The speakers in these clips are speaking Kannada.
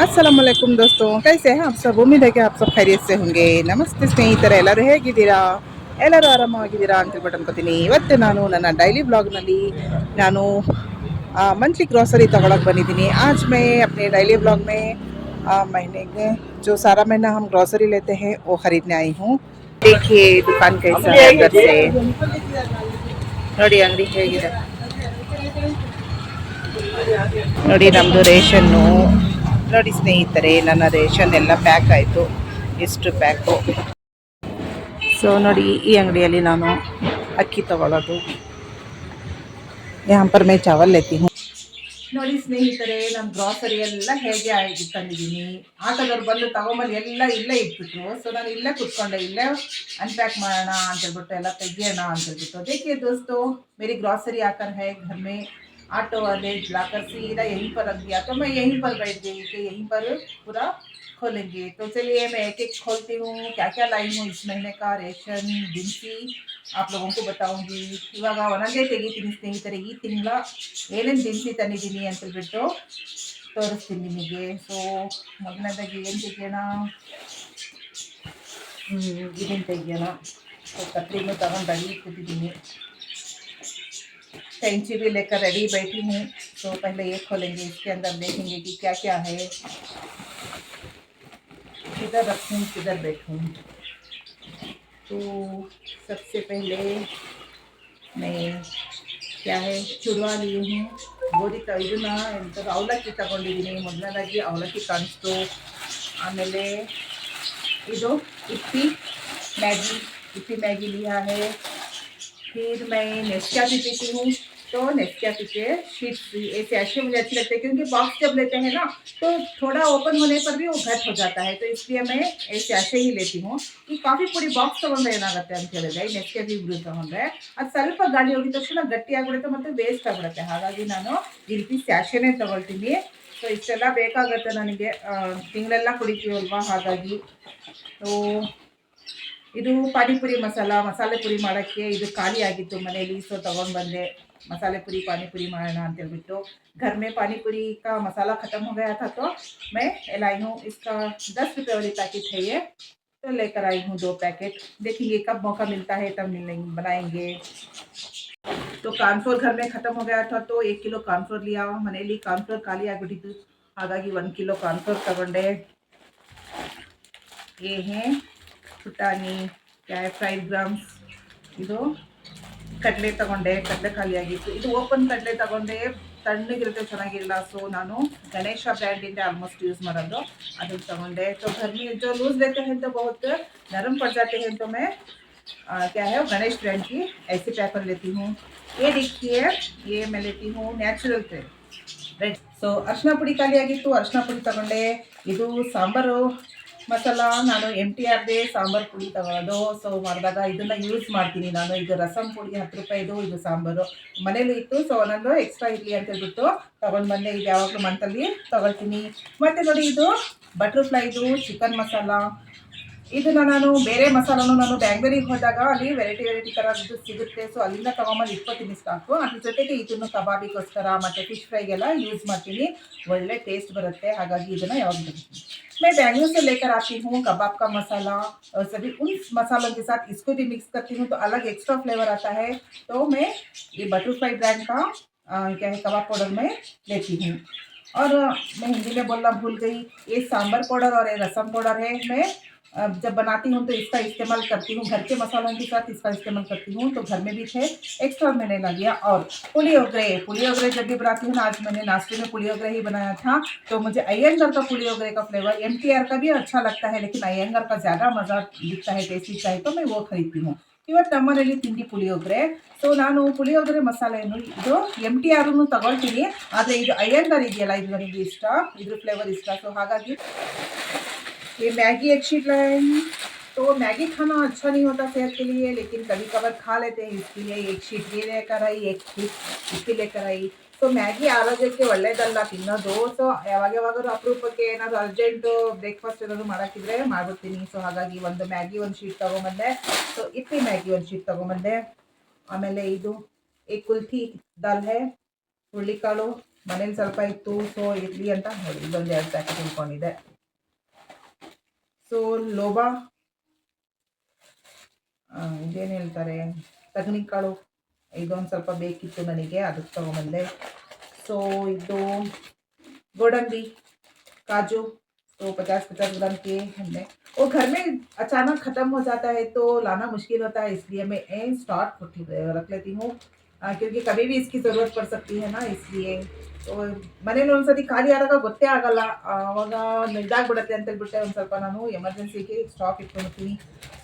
अस्सलाम वालेकुम दोस्तों, कैसे हैं आप सब? उम्मीद है कि आप सब खैरियत से होंगे. ನಮಸ್ತೆ ಸ್ನೇಹಿತರೆ, ಎಲ್ಲರೂ ಹೇಗಿದ್ದೀರಾ? ಎಲ್ಲರೂ ಆರಾಮಾಗಿದ್ದೀರಾ ಅಂತ ಹೇಳ್ಬಿಟ್ಟು ಅನ್ಕೋತೀನಿ. ಇವತ್ತು ನಾನು ನನ್ನ ಡೈಲಿ ಬ್ಲಾಗ್ನಲ್ಲಿ ನಾನು मंथली ग्रॉसरी तಗೊಳಕ್ಕೆ ಬಂದಿದ್ದೀನಿ. आज मैं अपने डेली ब्लॉग में महीने के जो सारा महीना हम ग्रॉसरी लेते हैं वो खरीदने आई हूँ. देखिए दुकान कैसा है अंदर से. ನೋಡಿ ಅಂಗಡಿ ಹೇಗಿದೆ ನೋಡಿ. ನಮ್ಮದು ರೇಷನ್ನು ನೋಡಿ ಸ್ನೇಹಿತರೆ, ನನ್ನ ರೇಷನ್ ಎಲ್ಲ ಪ್ಯಾಕ್ ಆಯಿತು. ಎಷ್ಟು ಪ್ಯಾಕು. ಸೊ ನೋಡಿ, ಈ ಅಂಗಡಿಯಲ್ಲಿ ನಾನು ಅಕ್ಕಿ ತಗೊಳ್ಳೋದು. यहाँ पर मैं चावल लेती हूँ. ನೋಡಿ ಸ್ನೇಹಿತರೆ, ನಮ್ಮ ಗ್ರಾಸರಿ ಎಲ್ಲ ಹೇಗೆ ಆಗಿ ತಂದಿದ್ದೀನಿ. ಆಟೋದವ್ರು ಬಂದು ತಗೊಂಬಂದು ಎಲ್ಲ ಇಲ್ಲೇ ಇಟ್ಬಿಟ್ರು. ಸೊ ನಾನು ಇಲ್ಲೇ ಕುತ್ಕೊಂಡೆ, ಇಲ್ಲೇ अनपैक ಮಾಡೋಣ ಅಂತ ಹೇಳ್ಬಿಟ್ಟು ಎಲ್ಲ ತೆಗಿಯೋಣ ಅಂತ ಹೇಳ್ಬಿಟ್ಟು. देखिए दोस्तों, मेरी ग्रॉसरी आकर है घर में. ऑटो वाले लाकर सीधा यहीं पर रख दिया, तो मैं यहीं पर बैठ गई कि यहीं पर पूरा खोलेंगे. तो चलिए मैं एक एक खोलती हूँ. क्या क्या लाई हूँ इस महीने का ರೇಷನ್ ದಿನಸಿ आप लोगों को बताऊंगी. ಇವಾಗ ಒಣಗೆ ತೆಗಿತೀನಿ ಸ್ನೇಹಿತರೆ. ಈ ತಿಂಗಳ ಏನೇನು ದಿನಸಿ ತಂದಿದ್ದೀನಿ ಅಂತ ಹೇಳ್ಬಿಟ್ಟು ತೋರಿಸ್ತೀನಿ ನಿಮಗೆ. ಸೊ ಮೊದಲನೇದಾಗಿ ಏನು ತೆಗಿಯೋಣ? ಇದನ್ನು ತೆಗಿಯೋಣ. ಸೊ ಕತ್ರಿನೂ ತಗೊಂಡು ರೆಡಿ ಇಟ್ಬಿಟ್ಟಿದ್ದೀನಿ. कैंची भी लेकर रेडी बैठी हूँ. तो पहले ये खोलेंगे, इसके अंदर देखेंगे कि क्या क्या है. किधर रखूँ किधर बैठूँ. तो सबसे पहले मैं क्या है ಚುಡುವ लिए हूँ. ಗೋಧಿ ಇದನ್ನ ಎಂಥದ್ದು ಅವಲಕ್ಕಿ ತಗೊಂಡಿದ್ದೀನಿ. ಮೊದಲನೇದಾಗಿ ಅವಲಕ್ಕಿ ಕಾಣಿಸ್ತು. ಆಮೇಲೆ ಇದು इप्पी मैगी लिया है. फिर मैं नेस्कैफे पीती हूँ. तो नेस्कैफे के शीट्स ऐसे अच्छे मुझे अच्छे लगते हैं, क्योंकि बॉक्स जब लेते हैं ना तो थोड़ा ओपन होने पर भी वो घट हो जाता है. तो इसलिए मैं ऐसे अच्छे ही लेती हूँ. ಈ ಕಾಫಿ ಪುಡಿ ಬಾಕ್ಸ್ ತೊಗೊಂಡ್ರೆ ಏನಾಗುತ್ತೆ ಅಂತ ಹೇಳಿದ್ರೆ, ನೆಸ್ಕೇಫೆ ಬ್ರೂ ತೊಗೊಂಡ್ರೆ ಅದು ಸ್ವಲ್ಪ ಗಾಳಿ ಹೋಗಿದ ತಕ್ಷಣ ಗಟ್ಟಿ ಆಗಿಬಿಡುತ್ತೆ ಮತ್ತು ವೇಸ್ಟ್ ಆಗಿಬಿಡುತ್ತೆ. ಹಾಗಾಗಿ ನಾನು ಈ ರೀತಿ ಸ್ಯಾಶೆನೇ ತೊಗೊಳ್ತೀನಿ. ಸೊ ಇಷ್ಟೆಲ್ಲ ಬೇಕಾಗುತ್ತೆ ನನಗೆ, ತಿಂಗಳೆಲ್ಲ ಕುಡಿತೀವಲ್ವಾ, ಹಾಗಾಗಿ. ಸೊ ಇದು ಪಾನಿಪುರಿ ಮಸಾಲೆ ಪುರಿ ಮಾಡೋಕ್ಕೆ ಇದು ಖಾಲಿ ಆಗಿತ್ತು ಮನೆಯಲ್ಲಿ. ಸೊ ತೊಗೊಂಡು ಬಂದೆ. मसाले पूरी पानी पूरी मारना ಅಂತ ಹೇಳ್ಬಿಟ್ಟು. घर में पानी पूरी का मसाला ख़त्म हो गया था, तो मैं लाई हूँ. इसका 10 रुपये वाली पैकेट है ये. तो लेकर आई हूँ 2 पैकेट. देखेंगे कब मौका मिलता है तब बनाएंगे. तो कॉर्नफ्लोर घर में ख़त्म हो गया था, तो 1 किलो कॉर्नफ्लोर लिया. ಮನೆಯಲ್ಲಿ कॉर्नफ्लोर ಖಾಲಿ ಆಗಿಬಿಟ್ಟಿತ್ತು, ಹಾಗಾಗಿ 1 किलो कॉर्नफ्लोर ತಗೊಂಡೆ. ये है ಪುಟಾಣಿ, क्या है, 5 ಗ್ರಾಮ್ಸ್. ಇದು ಕಡಲೆ ತಗೊಂಡೆ. ಕಡಲೆ ಖಾಲಿ ಆಗಿತ್ತು. ಇದು ಓಪನ್ ಕಡಲೆ ತಗೊಂಡೆ, ತಣ್ಣಗಿರುತ್ತೆ, ಚೆನ್ನಾಗಿಲ್ಲ. ಸೊ ನಾನು ಗಣೇಶ ಬ್ರ್ಯಾಂಡಿಂದ ಆಲ್ಮೋಸ್ಟ್ ಯೂಸ್ ಮಾಡೋದು, ಅದನ್ನು ತಗೊಂಡೆ. तो घर में जो लूज लेते हैं तो बहुत नरम पड़ जाते हैं, तो मैं क्या है गणेश ब्रांड की ऐसे पैकर लेती हूँ. ये देखिए, ये मैं लेती हूँ ನ್ಯಾಚುರಲ್ ರೆಡ್. ಸೊ ಅರಿಶಿನ ಪುಡಿ ಖಾಲಿ ಆಗಿತ್ತು, ಅರಿಶಿನ ಪುಡಿ ತಗೊಂಡೆ. ಇದು ಸಾಂಬಾರು ಮಸಾಲ ನಾನು MTRದೇ ಸಾಂಬಾರು ಪುಡಿ ತಗೊಳ್ಳೋದು. ಸೊ ಮಾಡಿದಾಗ ಇದನ್ನು ಯೂಸ್ ಮಾಡ್ತೀನಿ ನಾನು. ಇದು ರಸಮ್ ಪುಡಿ 10 ರೂಪಾಯಿದು, ಇದು ಸಾಂಬಾರು ಮನೇಲಿ ಇತ್ತು. ಸೊ ಒಂದೊಂದು ಎಕ್ಸ್ಟ್ರಾ ಇರಲಿ ಅಂತ ಹೇಳ್ಬಿಟ್ಟು ತೊಗೊಂಡು ಬಂದೆ. ಇದು ಯಾವಾಗಲೂ ಮಂತಲ್ಲಿ ತೊಗೊಳ್ತೀನಿ. ಮತ್ತು ನೋಡಿ, ಇದು ಬಟರ್ಫ್ಲೈದು ಚಿಕನ್ ಮಸಾಲ. ಇದನ್ನು ನಾನು ಬೇರೆ ಮಸಾಲನು ನಾನು ಬ್ಯಾಂಗ್ಳೂರಿಗೆ ಹೋದಾಗ ಅಲ್ಲಿ ವೆರೈಟಿ ಥರದ್ದು ಸಿಗುತ್ತೆ. ಸೊ ಅಲ್ಲಿಂದ ತೊಗೊಂಬಂದು ಇಟ್ಕೊತೀನಿ ಸ್ಟಾಕು. ಅದ್ರ ಜೊತೆಗೆ ಇದನ್ನು ಕಬಾಬಿಗೋಸ್ಕರ ಮತ್ತು ಫಿಶ್ ಫ್ರೈಗೆಲ್ಲ ಯೂಸ್ ಮಾಡ್ತೀನಿ. ಒಳ್ಳೆ ಟೇಸ್ಟ್ ಬರುತ್ತೆ, ಹಾಗಾಗಿ ಇದನ್ನು ಯಾವಾಗ ಬರ್ತೀನಿ. मैं बैंगलोर से लेकर आती हूँ कबाब का मसाला, और सभी उन मसालों के साथ इसको भी मिक्स करती हूँ, तो अलग एक्स्ट्रा फ्लेवर आता है. तो मैं ये बटरफ्लाई ब्रांड का क्या है कबाब पाउडर में लेती हूँ. और मैं हिंदी में बोलना भूल गई, ये सांभर पाउडर और ये रसम पाउडर है. मैं जब बनाती हूँ तो इसका इस्तेमाल करती हूँ. घर के मसालों के साथ इसका इस्तेमाल करती हूँ. तो घर में भी थे, एक्स्ट्रा मैंने ला लिया. और पुलियोगरे जब भी बनाती हूँ ना, आज मैंने नाश्ते में पुलियोगरे ही बनाया था. तो मुझे अयंगर का पुलियोगरे का फ्लेवर, MTR का भी अच्छा लगता है, लेकिन अयंगर का ज़्यादा मज़ा दिखता है, टेस्ट दिखता है, तो मैं वो खरीदती हूँ. ಇವತ್ತು ನಮ್ಮನೇಲಿ ತಿಂಡಿ ಪುಳಿಯೋಗರೆ. ಸೊ ನಾನು ಪುಳಿಯೋಗರೆ ಮಸಾಲೆಯನ್ನು ಇದು MTR ತಗೊಳ್ತೀನಿ, ಆದರೆ ಇದು ಅಯ್ಯಂಗಾರ್ ಇದೆಯಲ್ಲ, ಇದು ನನಗೆ ಇಷ್ಟ, ಇದ್ರ ಫ್ಲೇವರ್ ಇಷ್ಟ. ಸೊ ಹಾಗಾಗಿ ये मैगी एक शीट लाए हैं. तो मैगी खाना अच्छा नहीं होता सेहत के लिए, लेकिन कभी कभार खा लेते हैं, इसलिए एक शीट ये लेकर आई, एक शीट इसकी लेकर आई. ಸೊ ಮ್ಯಾಗಿ ಆರೋಗ್ಯಕ್ಕೆ ಒಳ್ಳೇದಲ್ಲ ತಿನ್ನೋದು. ಸೊ ಯಾವಾಗಾದ್ರೂ ಅಪರೂಪಕ್ಕೆ ಏನಾದರೂ ಅರ್ಜೆಂಟು ಬ್ರೇಕ್ಫಾಸ್ಟ್ ಏನಾದರೂ ಮಾಡೋಕ್ಕಿದ್ರೆ ಮಾಡ್ಬಿಡ್ತೀನಿ. ಸೊ ಹಾಗಾಗಿ ಒಂದು ಮ್ಯಾಗಿ ಒಂದು ಶೀಟ್ ತೊಗೊಂಬಂದೆ. ಸೊ ಇಪ್ಪಿ ಮ್ಯಾಗಿ ಒಂದು ಶೀಟ್ ತೊಗೊಂಬಂದೆ. ಆಮೇಲೆ ಇದು ಏಕ್ ಕುಲ್ಥಿ ದಾಲ್ ಹೈ, ಹುರುಳಿಕಾಳು, ಮನೇಲಿ ಸ್ವಲ್ಪ ಇತ್ತು, ಸೊ ಇರಲಿ ಅಂತ ನೋಡಿ ಇದೊಂದು 2 ಪ್ಯಾಕೆಟ್ ಉಳ್ಕೊಂಡಿದೆ. ಸೊ ಲೋಬಾ ಇದೇನು ಹೇಳ್ತಾರೆ, ತಗಣಿಕಾಳು, ಇದೊಂದು ಸ್ವಲ್ಪ ಬೇಕಿತ್ತು ನನಗೆ, ಅದಕ್ಕೆ ತೊಗೊಂಬಂದೆ. ಸೊ ಇದು ಗೋಡಂಬಿ, काजू, तो 50-50 ग्राम के हमने, वो घर में अचानक ख़त्म हो जाता है तो लाना मुश्किल होता है, इसलिए मैं स्टॉक रख लेती हूँ, क्योंकि कभी भी इसकी ज़रूरत पड़ सकती है ना, इसलिए. तो ಮನೇಲಿ ಒಂದ್ಸತಿ ಖಾಲಿ ಆದಾಗ ಗೊತ್ತೇ ಆಗಲ್ಲ, ಆವಾಗ ಇದಾಗ್ಬಿಡುತ್ತೆ ಅಂತ ಹೇಳ್ಬಿಟ್ಟೆ ಒಂದು ಸ್ವಲ್ಪ ನಾನು ಎಮರ್ಜೆನ್ಸಿಗೆ ಸ್ಟಾಕ್ ಇಟ್ಕೊಂಡಿರ್ತೀನಿ.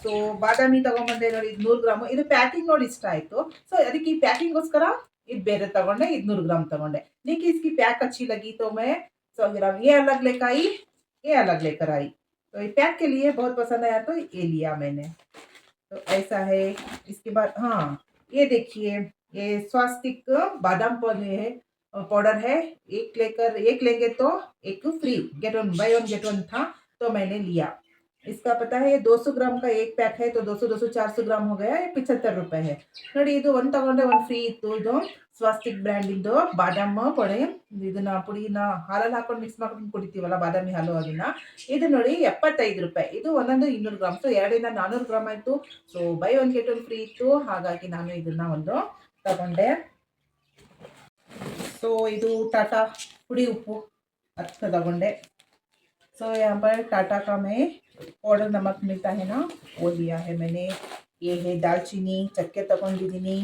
ಸೊ ಬಾದಾಮಿ ತೊಗೊಂಬಂದೆ ನೋಡಿ, ಇದು 100 ಗ್ರಾಮು. ಇದು ಪ್ಯಾಕಿಂಗ್ ನೋಡಿ ಇಷ್ಟ ಆಯಿತು, ಸೊ ಅದಕ್ಕೆ ಈ ಪ್ಯಾಕಿಂಗೋಸ್ಕರ ಇದು ಬೇರೆ ತೊಗೊಂಡೆ, ಇದು 100 ಗ್ರಾಮ್ ತೊಗೊಂಡೆ. देखिए इसकी पैक अच्छी लगी तो मैं 100 ग्राम ये अलग लेकर आई, ये अलग लेकर आई, तो ये पैक के लिए बहुत पसंद आया तो ये लिया मैंने. तो ऐसा है. इसके बाद हाँ, ये देखिए, ये स्वास्तिक बादाम पाउडर है, एक लेंगे तो एक free, get one by one get one था, तो मैंने लिया. इसका पता है 200 ग्राम का एक पैक है, तो 200 400 ग्राम हो गया, ये 75 रुपये है ನೋಡಿ. ಇದು ಒಂದು ತಗೊಂಡೆ ಒಂದು ಫ್ರೀ ಇತ್ತು. ಇದು ಸ್ವಾಸ್ತಿಕ್ ಬ್ರ್ಯಾಂಡಿಂದು ಬಾದಾಮ್ ಪೊಡೆ, ಇದನ್ನ ಪುಡಿನ ಹಾಲಲ್ಲಿ ಹಾಕೊಂಡು ಮಿಕ್ಸ್ ಮಾಡ್ಕೊಂಡು ಕುಡಿತೀವಲ್ಲ ಬಾದಾಮಿ ಹಾಲು, ಅದನ್ನ ಇದು ನೋಡಿ 75 ರೂಪಾಯಿ. ಇದು ಒಂದೊಂದು 200 ಗ್ರಾಮ್, ಸೊ 2 400 ಗ್ರಾಮ್ ಆಯಿತು. So by one get one free ಇತ್ತು, ಹಾಗಾಗಿ ನಾನು ಇದನ್ನ ಒಂದು ತಗೊಂಡೆ. ಸೊ ಇದು ಟಾಟಾ ಪುಡಿ ಉಪ್ಪು 10 ತಗೊಂಡೆ. सो यहाँ पर टाटा का मैं पाउडर नमक मिलता है ना, वो लिया है मैंने. ये है दालचीनी, चक्के तಗೊಂಡಿದ್ದೀನಿ,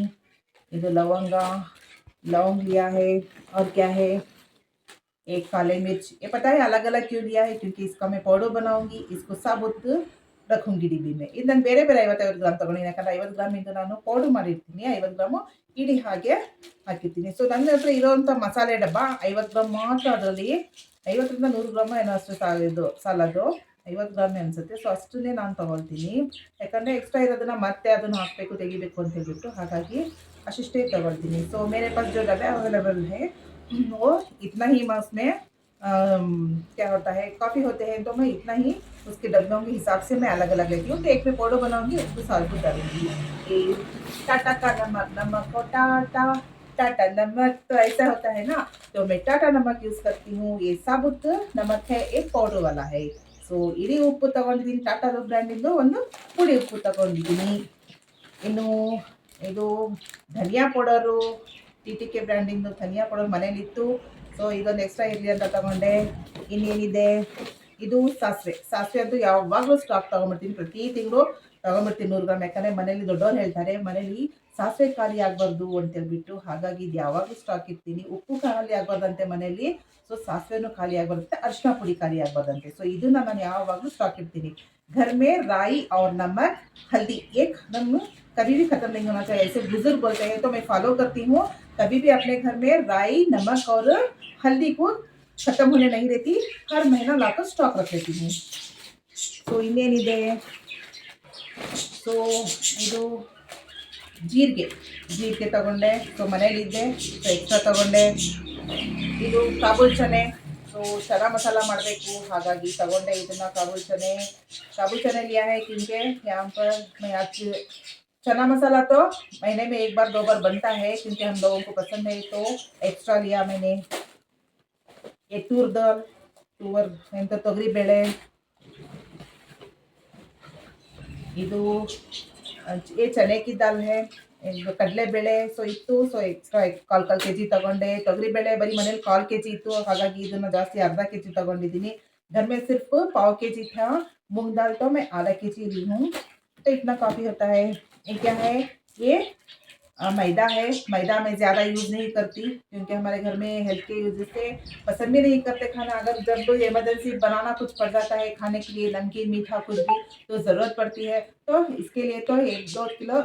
ಇದು लौंग लिया है, और क्या है, एक काले मिर्च. ये पता है अलग अलग क्यों लिया है, क्योंकि इसका मैं पाउडर बनाऊंगी, इसको साबुत रखूंगी डिब्बी में. ಇದು ನಾನು ಬೇರೆ 50 ಗ್ರಾಮ್ ತಗೊಂಡಿದ್ದೀನಿ, ಯಾಕಂದರೆ 50 ಗ್ರಾಮಿಂದ ನಾನು ಪೌಡರ್ ಮಾಡಿರ್ತೀನಿ, 50 ಗ್ರಾಮು ಇಡೀ ಹಾಗೆ ಹಾಕಿರ್ತೀನಿ. ಸೊ ನನ್ನ ಹತ್ರ ಇರೋವಂಥ ಮಸಾಲೆ ಡಬ್ಬ 50 ಗ್ರಾಮ್ ಮಾತ್ರ, ಅದರಲ್ಲಿ 50ರಿಂದ 100 ಗ್ರಾಮ್ ಏನೋ ಅಷ್ಟು ಸಾಲದು, 50 ಗ್ರಾಮೇ ಅನಿಸುತ್ತೆ. ಸೊ ಅಷ್ಟನ್ನೇ ನಾನು ತೊಗೊಳ್ತೀನಿ, ಯಾಕಂದರೆ ಎಕ್ಸ್ಟ್ರಾ ಇರೋದನ್ನ ಮತ್ತೆ ಅದನ್ನು ಹಾಕಬೇಕು ತೆಗಿಬೇಕು ಅಂತ ಹೇಳ್ಬಿಟ್ಟು, ಹಾಗಾಗಿ अशिष्टे तगोल्ತೀನಿ. सो मेरे पास जो डब्बे अवेलेबल है वो इतना ही, मैं उसमें क्या होता है, कॉफ़ी होते हैं तो मैं इतना ही उसके डब्बों के हिसाब से मैं अलग अलग लेती हूँ. तो एक में पाउडर बनाऊंगी, उसको साबुत डालूंगी. टाटा का नमक हो, टाटा नमक, तो ऐसा होता है ना, तो मैं टाटा नमक यूज़ करती हूँ. ये साबुत नमक है, एक पाउडर वाला है. ಸೊ ಇಡೀ ಉಪ್ಪು ತಗೊಂಡಿದ್ದೀನಿ, ಟಾಟಾದ ಬ್ರ್ಯಾಂಡಿಂದು ಒಂದು ಪುಡಿ ಉಪ್ಪು ತಗೊಂಡಿದ್ದೀನಿ. ಇನ್ನು ಇದು ಧನಿಯಾ ಪೌಡರು, TTK ಬ್ರ್ಯಾಂಡಿಂದು ಧನಿಯಾ ಪೌಡರ್ ಮನೇಲಿತ್ತು, ಸೊ ಇದೊಂದು ಎಕ್ಸ್ಟ್ರಾ ಇರಲಿ ಅಂತ ತಗೊಂಡೆ. ಇನ್ನೇನಿದೆ, ಇದು ಸಾಸಿವೆ ಅಂತೂ ಯಾವಾಗಲೂ ಸ್ಟಾಕ್ ತೊಗೊಂಬಿಡ್ತೀನಿ, ಪ್ರತಿ ತಿಂಗಳು ತೊಗೊಂಬಿಡ್ತೀನಿ 100 ಗ್ರಾಮ್, ಯಾಕಂದರೆ ಮನೇಲಿ ದೊಡ್ಡವ್ರು ಹೇಳ್ತಾರೆ ಮನೇಲಿ ಸಾಸಿವೆ ಖಾಲಿ ಆಗಬಾರ್ದು ಅಂತೇಳ್ಬಿಟ್ಟು, ಹಾಗಾಗಿ ಇದು ಯಾವಾಗಲೂ ಸ್ಟಾಕ್ ಇರ್ತೀನಿ. ಉಪ್ಪು ಖಾಲಿ ಆಗಬಾರ್ದಂತೆ ಮನೇಲಿ, ಸೊ ಸಾಸಿವೆನೂ ಖಾಲಿ ಆಗಬಾರ್ದಂತೆ, ಅರಿಶಿನ ಪುಡಿ ಖಾಲಿ ಆಗಬಾರ್ದಂತೆ, ಸೊ ಇದನ್ನು ನಾನು ಯಾವಾಗಲೂ ಸ್ಟಾಕ್ ಇರ್ತೀನಿ. घर में राई और नमक हल्दी एक एकदम कभी भी ख़त्म नहीं होना चाहिए, ऐसे बुजुर्ग बोलते हैं, तो मैं फॉलो करती हूँ. कभी भी अपने घर में राई नमक और हल्दी को ख़त्म होने नहीं देती, हर महीना लाकर स्टॉक रख लेती हूँ. ಸೊ ಇನ್ನೇನಿದೆ, ಸೊ ಇದು ಜೀರಿಗೆ ತಗೊಂಡೆ, ಸೊ ಮನೇಲಿದ್ದೆ, ಸೊ ಎಕ್ಸ್ಟ್ರಾ ತಗೊಂಡೆ. ಇದು ಕಾಬೂಲ್ ಚನೆ, तो चना मसाला ಮಾಡಬೇಕು, ಹಾಗಾಗಿ ತಗೊಂಡೆ ಇದನ್ನ. काबुल चने लिया है, क्योंकि यहाँ पर मैं आज चना मसाला तो महीने में 1 बार 2 बार बनता है, क्योंकि हम लोगों को पसंद है, तो एक्स्ट्रा लिया मैंने. ये तूर ಎಂತ ತೊಗರಿ ಬೇಳೆ, ಇದು ये चने की दाल है, ಕಡಲೆಬೇಳೆ ಸೊ ಇತ್ತು, ಸೊ ಎಕ್ಸ್ಟ್ರಾ 1/4 kg ತಗೊಂಡೆ. ತೊಗರಿಬೇಳೆ ಬರೀ ಮನೇಲಿ 1/4 kg ಇತ್ತು, ಹಾಗಾಗಿ ಇದನ್ನು ಜಾಸ್ತಿ अर्धा kg तಗೊಂಡಿದ್ದೀನಿ. घर में सिर्फ पाव kg था. मूंग दाल तो मैं आधा kg ली हूँ, तो इतना काफ़ी होता है. ये क्या है, ये मैदा है. मैदा मैं ज़्यादा यूज़ नहीं करती, क्योंकि हमारे घर में हेल्थ के यूज से पसंद भी नहीं करते खाना. अगर जब इमरजेंसी बनाना कुछ पड़ जाता है खाने के लिए, नमकीन मीठा कुछ भी, तो ज़रूरत पड़ती है, तो इसके लिए तो 1-2 किलो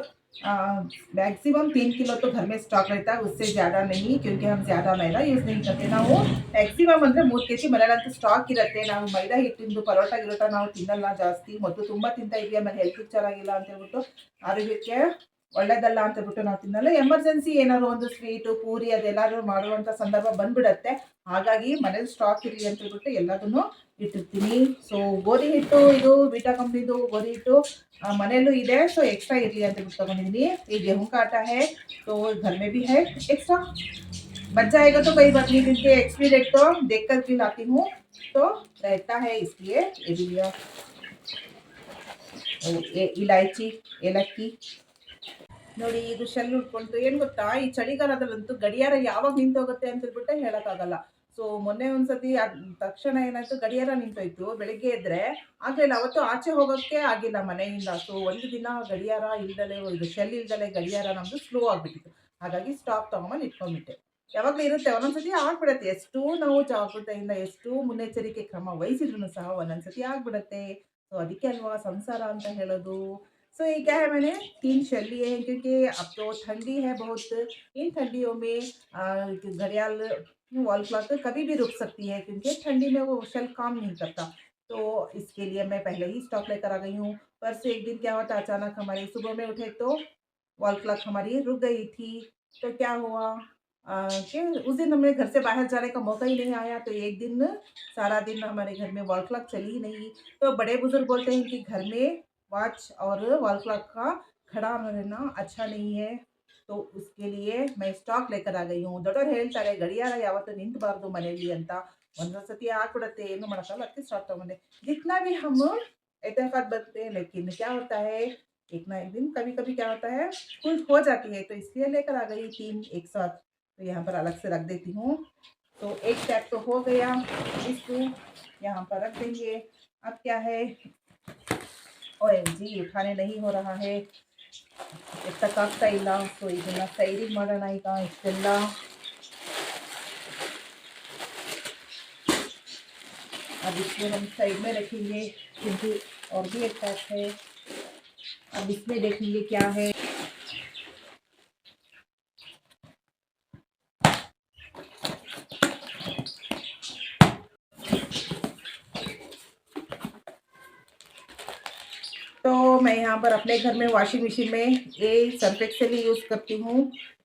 मैक्सिमम 3 किलो तो घर में स्टॉक रहता है, उससे ज़्यादा नहीं, क्योंकि हम ज़्यादा मैदा यूज़ नहीं करते. ನಾವು ಮ್ಯಾಕ್ಸಿಮಮ್ ಅಂದರೆ 3 kg ಮನೆಯಲ್ಲಂತೂ ಸ್ಟಾಕ್ ಇರುತ್ತೆ. ನಾವು ಮೈದಾ ಹಿಟ್ಟಿಂದು ಪರೋಟ ನಾವು ತಿನ್ನಲ್ಲ ಜಾಸ್ತಿ, ಮೊದಲು ತುಂಬ ತಿಂತಾ ಇದ್ವಿ, ಆಮೇಲೆ ಹೆಲ್ತ್ ಚೆನ್ನಾಗಿಲ್ಲ ಅಂತ ಹೇಳ್ಬಿಟ್ಟು, ಆರೋಗ್ಯಕ್ಕೆ ಒಳ್ಳೇದಲ್ಲ ಅಂತ ಹೇಳ್ಬಿಟ್ಟು ನಾವು ತಿನ್ನಲ್ಲ. ಎಮರ್ಜೆನ್ಸಿ ಏನಾದ್ರು ಒಂದು ಸ್ವೀಟು ಪೂರಿ ಅದೆಲ್ಲರೂ ಮಾಡುವಂಥ ಸಂದರ್ಭ ಬಂದ್ಬಿಡತ್ತೆ, ಹಾಗಾಗಿ ಮನೇಲಿ ಸ್ಟಾಕ್ ಇರಲಿ ಅಂತ ಹೇಳ್ಬಿಟ್ಟು ಎಲ್ಲದನ್ನು ಇಟ್ಟಿರ್ತೀನಿ. ಸೊ ಗೋಧಿ ಹಿಟ್ಟು, ಇದು ವಿಟಾ ಕಂಪ್ನಿದು ಗೋಧಿ ಹಿಟ್ಟು ಮನೆಯಲ್ಲೂ ಇದೆ, ಸೊ एक्स्ट्रा ಇರಲಿ ಅಂತ ಹೇಳ್ಬಿಟ್ಟು ತಗೊಂಡಿದ್ದೀನಿ. ये गेहूं का आटा है, तो घर में भी है एक्स्ट्रा. बच जाएगा तो कोई बात नहीं, क्योंकि एक्सपायरी डेट तो देख कर के लाती हूँ, तो रहता है, इसलिए ये भी लिया। इलायची, ಏಲಕ್ಕಿ ನೋಡಿ, ಇದು ಶೆಲ್ ಉಟ್ಕೊಂತು. ಏನ್ ಗೊತ್ತಾ, ಈ ಚಳಿಗಾಲದಲ್ಲಂತೂ ಗಡಿಯಾರ ಯಾವಾಗ ನಿಂತೋಗುತ್ತೆ ಅಂತ ಹೇಳ್ಬಿಟ್ಟು ಹೇಳಕ್ಕಾಗಲ್ಲ. ಸೊ ಮೊನ್ನೆ ಒಂದ್ಸತಿ ತಕ್ಷಣ ಏನಾಯ್ತು, ಗಡಿಯಾರ ನಿಂತೋಯ್ತು. ಬೆಳಿಗ್ಗೆ ಎದ್ರೆ ಆಗ್ಲಿಲ್ಲ, ಅವತ್ತು ಆಚೆ ಹೋಗೋಕ್ಕೆ ಆಗಿಲ್ಲ ಮನೆಯಿಂದ. ಸೊ ಒಂದು ದಿನ ಗಡಿಯಾರ ಇಲ್ದಲೆ, ಇದು ಶೆಲ್ ಇಲ್ದಲೆ ಗಡಿಯಾರ ನಮ್ದು ಸ್ಲೋ ಆಗ್ಬಿಟ್ಟಿತ್ತು. ಹಾಗಾಗಿ ಸ್ಟಾಕ್ ತಗೊಂಬಂದು ಇಟ್ಕೊಂಡ್ಬಿಟ್ಟೆ. ಯಾವಾಗಲೂ ಇರುತ್ತೆ, ಒಂದೊಂದ್ಸತಿ ಆಗ್ಬಿಡತ್ತೆ. ಎಷ್ಟು ನಾವು ಜಾಗೃತೆಯಿಂದ, ಎಷ್ಟು ಮುನ್ನೆಚ್ಚರಿಕೆ ಕ್ರಮ ವಹಿಸಿದ್ರು ಸಹ ಒಂದೊಂದ್ಸತಿ ಆಗ್ಬಿಡತ್ತೆ. ಸೊ ಅದಕ್ಕೆ ಅಲ್ವಾ ಸಂಸಾರ ಅಂತ ಹೇಳೋದು. सो ये क्या है, मैंने 3 शेल लिए हैं, क्योंकि अब तो ठंडी है बहुत। इन ठंडियों में घड़ियाल वॉल क्लॉक कभी भी रुक सकती है, क्योंकि ठंडी में वो शेल काम नहीं करता। तो इसके लिए मैं पहले ही स्टॉक लेकर आ गई हूँ। पर से एक दिन क्या हुआ था, अचानक हमारे सुबह में उठे तो वॉल क्लॉक हमारी रुक गई थी। तो क्या हुआ कि उस दिन हमें घर से बाहर जाने का मौका ही नहीं आया। तो एक दिन सारा दिन हमारे घर में वॉल क्लॉक चली ही नहीं। तो बड़े बुजुर्ग बोलते हैं कि घर में वॉच और वॉल क्लॉक का खड़ा रहना अच्छा नहीं है। तो उसके लिए मैं स्ಟಾಕ್ लेकर आ गई हूँ. ದೊಡ್ಡವರು ಹೇಳ್ತಾರೆ ಗಡಿಯಾರ ಯಾವತ್ತೂ ನಿಂತಬಾರ್ದು ಮನೆಯಲ್ಲಿ ಅಂತ. ಒಂದೊಂದು ಸತಿ ಆಗ್ಬಿಡುತ್ತೆ, ಏನು ಮಾಡೋಕ್ಕಲ್ಲ, ಅದಕ್ಕೆ ಸ್ಟಾಕ್ तಗೊಂಡೆ. जितना भी हम एहतियात बरतते हैं, लेकिन क्या होता है, एक ना एक दिन कभी कभी क्या होता है, फुल हो जाती है। तो इसलिए लेकर आ गई 3 एक साथ। तो यहाँ पर अलग से रख देती हूँ। तो एक पैक तो हो गया, इसको यहाँ पर रख देंगे। अब क्या है, OMG उठाने नहीं हो रहा है, ಎತ್ತಕ್ಕಾಗ್ತಾ ಇಲ್ಲ. ಸೊ ಇದನ್ನ ಸೈಡಿಗೆ ಮಾಡೋಣ ಈಗ. ಇಷ್ಟೆಲ್ಲ अब इसमें हम साइड में रखेंगे, क्योंकि और भी एक पैक है। अब इसमें देखेंगे क्या है। तो मैं यहाँ पर अपने घर में वॉशिंग मशीन में ये सर्फ एक्सेल यूज़ करती हूँ।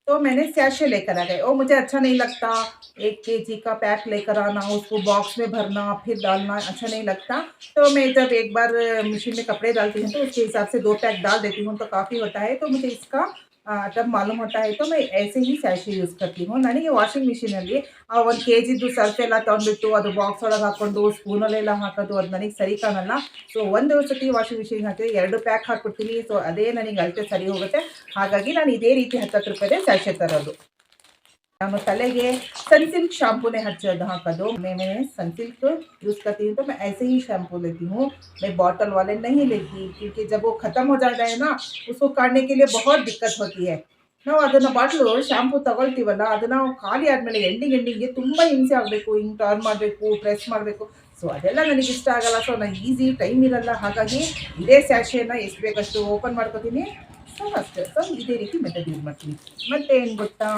तो मैंने सैशे लेकर आ गए, और मुझे अच्छा नहीं लगता 1 केजी का पैक लेकर आना, उसको बॉक्स में भरना, फिर डालना, अच्छा नहीं लगता। तो मैं जब एक बार मशीन में कपड़े डालती हूँ, तो उसके हिसाब से 2 पैक डाल देती हूँ, तो काफ़ी होता है। तो मुझे इसका तब मालूम होता है, तो मैं ऐसे ही ಸ್ಯಾಶೆ ಯೂಸ್ करती हूँ. ನನಗೆ ವಾಷಿಂಗ್ ಮಿಷಿನಲ್ಲಿ 1 ಕೆಜಿದು ಸರ್ಫ್ ಎಲ್ಲ ತೊಗೊಂಡ್ಬಿಟ್ಟು ಅದು ಬಾಕ್ಸ್ ಒಳಗೆ ಹಾಕ್ಕೊಂಡು ಸ್ಪೂನಲ್ಲೆಲ್ಲ ಹಾಕೋದು ಅದು ನನಗೆ ಸರಿ ಕಾಣಲ್ಲ. ಸೊ ಒಂದು ಸತಿ ವಾಷಿಂಗ್ ಮಿಷಿನ್ ಹಾಕಿದ್ರೆ 2 ಪ್ಯಾಕ್ ಹಾಕ್ಬಿಡ್ತೀನಿ. ಸೊ ಅದೇ ನನಗೆ ಅಳತೆ ಸರಿ ಹೋಗುತ್ತೆ. ಹಾಗಾಗಿ ನಾನು ಇದೇ ರೀತಿ 10 ರೂಪಾಯಿದೆ ಸ್ಯಾಶೆ ತರೋದು. ನಾನು ತಲೆಗೆ सनसिल्क शैम्पू ने हाकोದು. मैं सनसिल्क यूज़ करती हूँ, तो मैं ऐसे ही शैम्पू लेती हूँ, मैं बॉटल वाले नहीं लेती, क्योंकि जब वो ख़त्म हो जाता है ना, उसको काटने के लिए बहुत दिक्कत होती है. ನಾವು ಅದನ್ನು ಬಾಟ್ಲು ಶಾಂಪೂ ತಗೊಳ್ತೀವಲ್ಲ, ಅದನ್ನು ಖಾಲಿ ಆದಮೇಲೆ ಎಂಡಿಂಗಿಗೆ ತುಂಬ ಹಿಂಸೆ ಆಗಬೇಕು, ಹಿಂಗೆ ಟರ್ನ್ ಮಾಡಬೇಕು, ಪ್ರೆಸ್ ಮಾಡಬೇಕು. ಸೊ ಅದೆಲ್ಲ ನನಗೆ ಇಷ್ಟ ಆಗಲ್ಲ. ಸೊ ನನಗೆ ಈಸಿ ಟೈಮ್ ಇರಲ್ಲ. ಹಾಗಾಗಿ ಇದೇ ಸ್ಯಾಶೆನ ಎಷ್ಟು ಬೇಕಷ್ಟು ಓಪನ್ ಮಾಡ್ಕೋತೀನಿ. ಸೊ ಅಷ್ಟೇ. ಸೊ ಇದೇ ರೀತಿ ಮೆಥಡ್ ಯೂಸ್ ಮಾಡ್ತೀನಿ. ಮತ್ತು ಏನು ಗೊತ್ತಾ,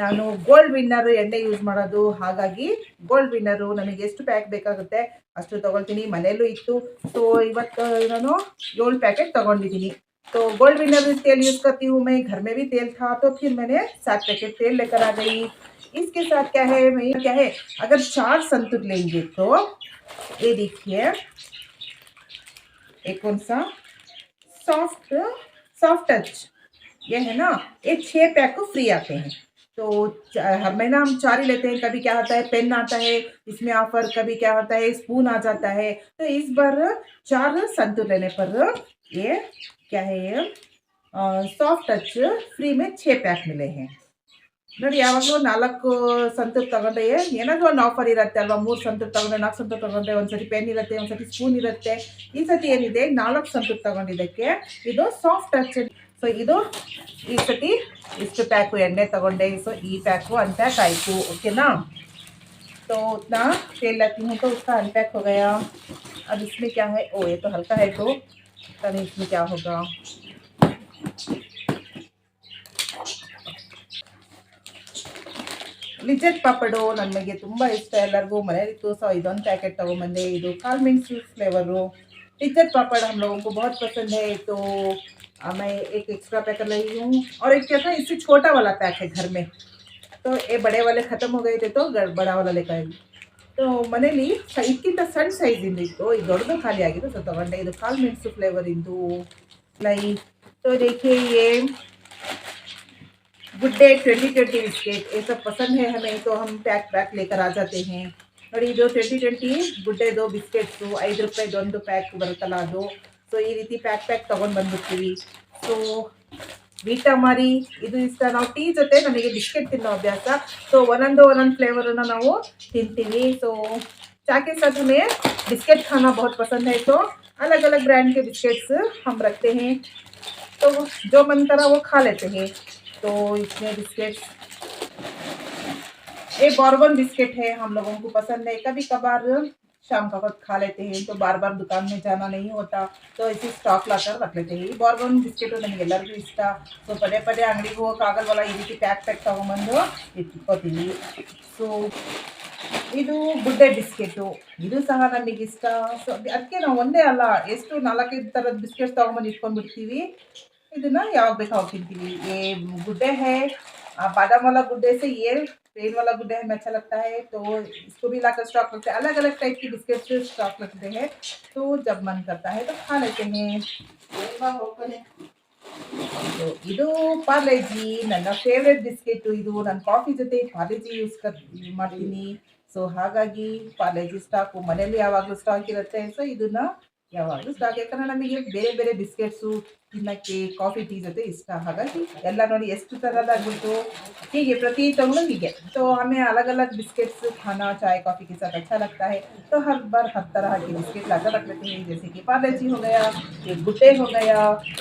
ನಾನು ಗೋಲ್ಡ್ ವಿನ್ನರ್ ಎಣ್ಣೆ ಯೂಸ್ ಮಾಡೋದು. ಹಾಗಾಗಿ ಗೋಲ್ಡ್ ವಿನ್ನರು ನನಗೆ ಎಷ್ಟು ಪ್ಯಾಕ್ ಬೇಕಾಗುತ್ತೆ ಅಷ್ಟು ತೊಗೊಳ್ತೀನಿ. ಮನೆಯಲ್ಲೂ ಇತ್ತು. ಸೊ ಇವತ್ತು ನಾನು 7 ಪ್ಯಾಕೆಟ್ ತೊಗೊಂಡಿದ್ದೀನಿ. तो गोल्ड विनर तेल यूज़ करती हूँ मैं, घर में भी तेल था, तो फिर मैंने 7 पैकेट तेल लेकर आ गई. इसके साथ क्या है, अगर 4 संतूर लेंगे तो ये देखिए, एक कौन सा सॉफ्ट टच, ये है ना, ये 6 पैक को फ्री आते हैं. तो हर महीना हम 4 ही लेते हैं. कभी क्या होता है, पेन आता है इसमें ऑफर, कभी क्या होता है स्पून आ जाता है. तो इस बार 4 संतूर लेने पर ये क्या है, सॉफ्ट टच फ्री में 6 पैक मिले हैं. ನೋಡಿ, ಯಾವಾಗಲೂ 4 ಸಂತೂರು ತಗೊಂಡ್ರೆ ಏನಾದರೂ ಒಂದು ಆಫರ್ ಇರುತ್ತೆ ಅಲ್ವಾ. 3 ಸಂತೂರು ತಗೊಂಡ್ರೆ 4 ಸಂತೂರು ತಗೊಂಡ್ರೆ ಒಂದ್ಸತಿ ಪೆನ್ ಇರುತ್ತೆ, ಒಂದ್ಸತಿ ಸ್ಪೂನ್ ಇರುತ್ತೆ. ಈ ಸತಿ ಏನಿದೆ, 4 ಸಂತೂರು ತಗೊಂಡಿದ್ದಕ್ಕೆ ಇದು ಸಾಫ್ಟ್ ಟಚ್. ಸೊ ಇದು ಈ ಸತಿ ಇಷ್ಟು ಪ್ಯಾಕು ಎಣ್ಣೆ ತಗೊಂಡೆ. ಸೊ ಈ ಪ್ಯಾಕು अनपैक ಆಯಿತು. ओकेना. तो उतना तेल लेती हूँ, तो उसका अनपैक हो गया. अब इसमें क्या है, ओ ये तो हल्का है, तो पता नहीं इसमें क्या होगा. ಲಿಜ್ಜತ್ ಪಾಪಡು ನನಗೆ ತುಂಬ ಇಷ್ಟ, ಎಲ್ಲರಿಗೂ ಮನೆಯಲ್ಲಿತ್ತು. ಸೊ ಇದೊಂದು ಪ್ಯಾಕೆಟ್ ತೊಗೊಂಬಂದೆ. ಇದು ಕಾಲ್ಮೆಂಟ್ಸ್ ಫ್ಲೇವರು लिज्जत पापड़ हम लोगों को बहुत पसंद है. तो मैं एक एक्स्ट्रा पैक लाई हूँ. और एक क्या था, इससे छोटा वाला पैक है घर में. तो ये बड़े वाले ख़त्म हो गए थे, तो बड़ा वाला लेकर आई. तो ಮನೇಲಿ ಇದಕ್ಕಿಂತ ಸಣ್ಣ ಸೈಜಿಂದ ಇತ್ತು, ಇದು ದೊಡ್ಡದು ಖಾಲಿ ಆಗಿತ್ತು. ಸೊ ತಗೊಂಡೆ. ಇದು ಕಾಲ್ಮೆಂಟ್ಸ್ ಫ್ಲೇವರ್ ಇಂದು ಲೈ. तो देखिए ये गुड डे 2020 बिस्किट ये सब पसंद है हमें, तो हम पैक पैक लेकर आ जाते हैं। ನೋಡಿ ಇದು 2020 ಗುಡ್ ಡೇದು ಬಿಸ್ಕೆಟ್ಸು 5 ರೂಪಾಯಿದು ಒಂದು ಪ್ಯಾಕ್ ಬರುತ್ತಲ್ಲ ಅದು. ಸೊ ಈ ರೀತಿ ಪ್ಯಾಕ್ ತೊಗೊಂಡು ಬಂದ್ಬಿಡ್ತೀವಿ. ಸೊ ವೀಟಾ ಮಾರಿ ಇದು ಇಷ್ಟ. ನಾವು ಟೀ ಜೊತೆ ನಮಗೆ ಬಿಸ್ಕೆಟ್ ತಿನ್ನೋ ಅಭ್ಯಾಸ. ಸೊ ಒಂದೊಂದು ಫ್ಲೇವರನ್ನು ನಾವು ತಿಂತೀವಿ. ಸೊ चा के साथ हमें बिस्किट खाना बहुत पसंद है, तो अलग अलग ब्रांड के बिस्किट्स हम रखते हैं, तो जो मन करा वो खा लेते हैं। तो इसमें बिस्किट्स ये बॉर्बन बिस्किट है, हम लोगों को पसंद है। कभी कभार शाम का वक्त खा लेते हैं, तो बार बार दुकान में जाना नहीं होता, तो इसी स्टॉक लाकर रख लेते हैं। बॉर्बन बिस्किट नमಗೆಲ್ಲರಿಗೂ ಇಷ್ಟ. ಸೊ ಪದೇ ಪದೇ ಅಂಗಡಿಗೆ ಹೋಗೋಕ್ಕಾಗಲ್ವಲ್ಲ, ಈ ರೀತಿ ಪ್ಯಾಕ್ ತೊಗೊಂಬಂದು ಇಟ್ಕೋತೀವಿ. ಸೊ ಇದು ಗುಡ್ ಡೇ ಬಿಸ್ಕೆಟು, ಇದು ಸಹ ನಮಗಿಷ್ಟ. ಸೊ ಅದಕ್ಕೆ ನಾವು ಒಂದೇ ಅಲ್ಲ, ಎಷ್ಟು 4-5 ಥರದ ಬಿಸ್ಕೆಟ್ಸ್ ತೊಗೊಂಬಂದು ಇಟ್ಕೊಂಡ್ಬಿಡ್ತೀವಿ. ಇದನ್ನು ಯಾವಾಗ ಬೇಕು ಅವಾಗ ತಿಂತೀವಿ. ये गुड्डे है, बादाम वाला गुड्डे से ये प्लेन वाला गुड्डे हमें अच्छा लगता है, तो इसको भी लाकर स्टॉक रखते हैं। अलग अलग टाइप की बिस्किट्स स्टॉक रखते हैं, तो जब मन करता है तो खा लेते हैं। तो ಇದು ಪಾರ್ಲೆಜಿ ನನ್ನ ಫೇವ್ರೆಟ್ ಬಿಸ್ಕೆಟು. ಇದು ನಾನು ಕಾಫಿ ಜೊತೆ ಪಾರ್ಲೆಜಿ ಮಾಡ್ತೀನಿ. ಸೊ ಹಾಗಾಗಿ ಪಾರ್ಲೆಜಿ ಸ್ಟಾಕು ಮನೆಯಲ್ಲಿ ಯಾವಾಗಲೂ ಸ್ಟಾಕ್ ಇರುತ್ತೆ. ಸೊ ಇದನ್ನು ಯಾವಾಗಲೂ ಸ್ಟಾಕ್, ಯಾಕಂದರೆ ನಮಗೆ ಬೇರೆ ಬೇರೆ ಬಿಸ್ಕೆಟ್ಸು ತಿನ್ನೋಕ್ಕೆ ಕಾಫಿ ಟೀ ಜೊತೆ ಇಷ್ಟ. ಹಾಗಾಗಿ ಎಲ್ಲ ನೋಡಿ ಎಷ್ಟು ಥರದಾಗ್ಬಿಟ್ಟು ಹೀಗೆ ಪ್ರತಿ तंगड़ू ಹೀಗೆ. तो हमें अलग अलग बिस्किट्स खाना चाय कॉफ़ी के साथ अच्छा लगता है, तो हर बार हर तरह के बिस्किट लाकर रख लेते हैं। जैसे कि पार्ले-जी हो गया, ये गुड्डे हो गया,